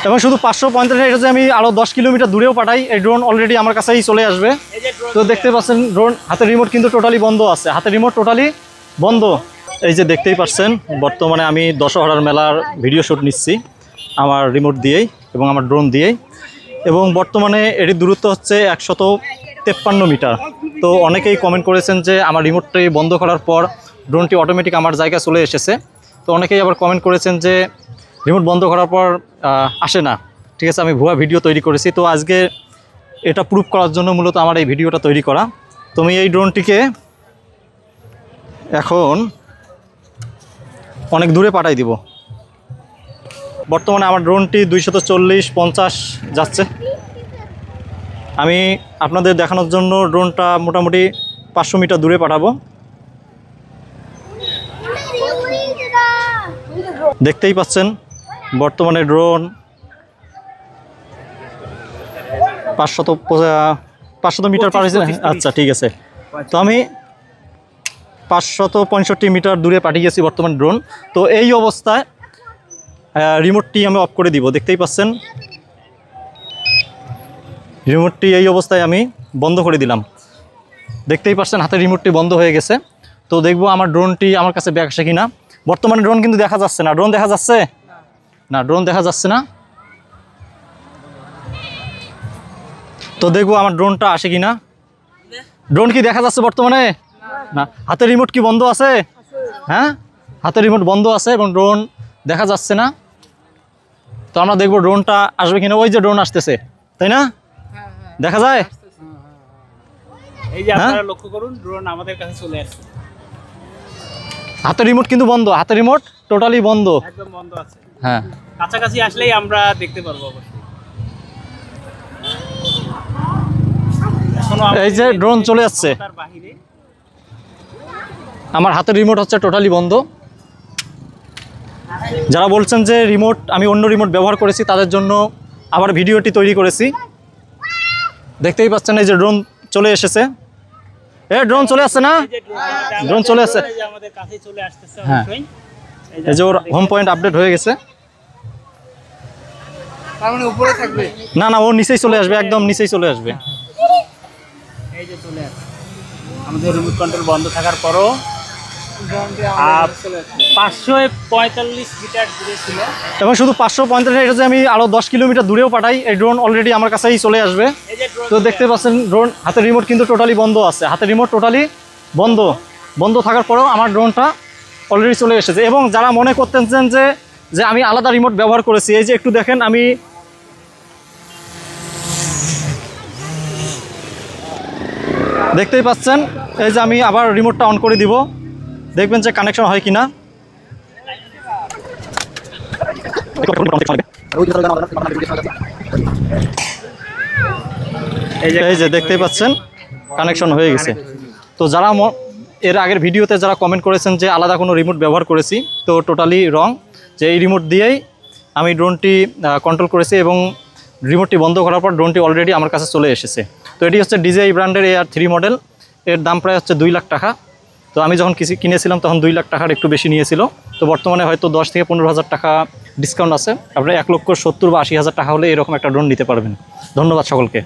এবং শুধু 550 এটা যে আমি আরও 10 কিলোমিটার দূরেও পাঠাই, এই ড্রোন অলরেডি আমার কাছেই চলে আসবে। তো দেখতে পাচ্ছেন ড্রোন হাতের রিমোট কিন্তু টোটালি বন্ধ আছে, হাতের রিমোট টোটালি বন্ধ। এই যে দেখতেই পাচ্ছেন বর্তমানে আমি দশহরার মেলার ভিডিও শ্যুট নিচ্ছি আমার রিমোট দিয়েই এবং আমার ড্রোন দিয়েই, এবং বর্তমানে এটির দূরত্ব হচ্ছে 153 মিটার। তো অনেকেই কমেন্ট করেছেন যে আমার রিমোটটি বন্ধ করার পর ড্রোনটি অটোমেটিক আমার জায়গায় চলে এসেছে। তো অনেকেই আবার কমেন্ট করেছেন যে রিমোট বন্ধ করার পর আসে না। ঠিক আছে, আমি ভুয়া ভিডিও তৈরি করেছি। তো আজকে এটা প্রুফ করার জন্য মূলত আমার এই ভিডিওটা তৈরি করা। তো আমি এই ড্রোনটিকে এখন অনেক দূরে পাঠাই দিব। বর্তমানে আমার ড্রোনটি 240-50 যাচ্ছে। আমি আপনাদের দেখানোর জন্য ড্রোনটা মোটামুটি 500 মিটার দূরে পাঠাবো। দেখতেই পাচ্ছেন বর্তমানে ড্রোন 500 মিটার পার হয়েছে। আচ্ছা ঠিক আছে, তো আমি 565 মিটার দূরে পাঠিয়েছি বর্তমান ড্রোন। তো এই অবস্থায় রিমোটটি আমি অফ করে দিব। দেখতেই পাচ্ছেন রিমোটটি এই অবস্থায় আমি বন্ধ করে দিলাম। দেখতেই পাচ্ছেন হাতের রিমোটটি বন্ধ হয়ে গেছে। তো দেখবো আমার ড্রোনটি আমার কাছে ব্যাক আসে কিনা। বর্তমানে ড্রোন কিন্তু দেখা যাচ্ছে না। ড্রোন দেখা যাচ্ছে না, ড্রোন দেখা যাচ্ছে না। তো দেখবো আমার ড্রোনটা আসে কিনা। ড্রোন কি দেখা যাচ্ছে বর্তমানে? না। হাতের রিমোট কি বন্ধ আছে? হ্যাঁ, হাতের রিমোট বন্ধ আছে এবং ড্রোন দেখা যাচ্ছে না। তো আমরা দেখবো ড্রোনটা আসবে কিনা। ওই যে ড্রোন আসতেছে, তাই না? দেখা যায়। এই যে আপনারা লক্ষ্য করুন, ড্রোন আমাদের কাছে চলে আসছে। হাতের রিমোট কিন্তু বন্ধ, হাতের রিমোট টোটালি বন্ধ, একদম বন্ধ আছে। হ্যাঁ, কাছাকাছি আসলেই আমরা দেখতে পারবো অবশ্যই। এই যে ড্রোন চলে যাচ্ছে। আমার হাতের রিমোট হচ্ছে টোটালি বন্ধ। যারা বলছেন যে রিমোট আমি অন্য রিমোট ব্যবহার করেছি তাদের জন্য আবার ভিডিওটি তৈরি করেছি। দেখতেই পাচ্ছেন এই যে ড্রোন চলে এসেছে। ড্রোন চলে আসছে না? ড্রোন চলে আসছে, আমাদের কাছে চলে আসতেছে। হ্যাঁ, এই যে ওর হোম পয়েন্ট আপডেট হয়ে গেছে। তার মানে উপরে থাকবে না না, ও নিচেই চলে আসবে, একদম নিচেই চলে আসবে। এই যে চলে আসছে। আমাদের রিমোট কন্ট্রোল বন্ধ থাকার পরও 545 মিটার দূরে ছিল, এবং শুধু 550 এটা যে আমি আরও 10 কিলোমিটার দূরেও পাঠাই, এই ড্রোন অলরেডি আমার কাছেই চলে আসবে। তো দেখতে পাচ্ছেন ড্রোন হাতের রিমোট কিন্তু টোটালি বন্ধ আছে, হাতের রিমোট টোটালি বন্ধ। বন্ধ থাকার পরেও আমার ড্রোনটা অলরেডি চলে এসেছে। এবং যারা মনে করতেছেন যে আমি আলাদা রিমোট ব্যবহার করেছি, এই যে একটু দেখেন, আমি দেখতেই পাচ্ছেন এই যে আমি আবার রিমোটটা অন করে দিব, দেখবেন যে কানেকশন হয় কিনা। এই যে দেখতেই পাচ্ছেন কানেকশন হয়ে গেছে। তো যারা এর আগের ভিডিওতে যারা কমেন্ট করেছেন যে আলাদা কোনো রিমোট ব্যবহার করেছি, তো টোটালি রং। যে এই রিমোট দিয়েই আমি ড্রোনটি কন্ট্রোল করেছি এবং রিমোটটি বন্ধ করার পর ড্রোনটি অলরেডি আমার কাছে চলে এসেছে। তো এটি হচ্ছে DJI ব্র্যান্ডের AR3 মডেল। এর দাম প্রায় হচ্ছে 2 লাখ টাকা। তো আমি যখন কিনেছিলাম তখন 2 লাখ টাকার একটু বেশি নিয়েছিল। তো বর্তমানে হয়তো 10 থেকে 15,000 টাকা ডিসকাউন্ট আছে। আপনারা 1,70,000 বা 80,000 টাকা হলে এরকম একটা ড্রোন নিতে পারবেন। ধন্যবাদ সকলকে।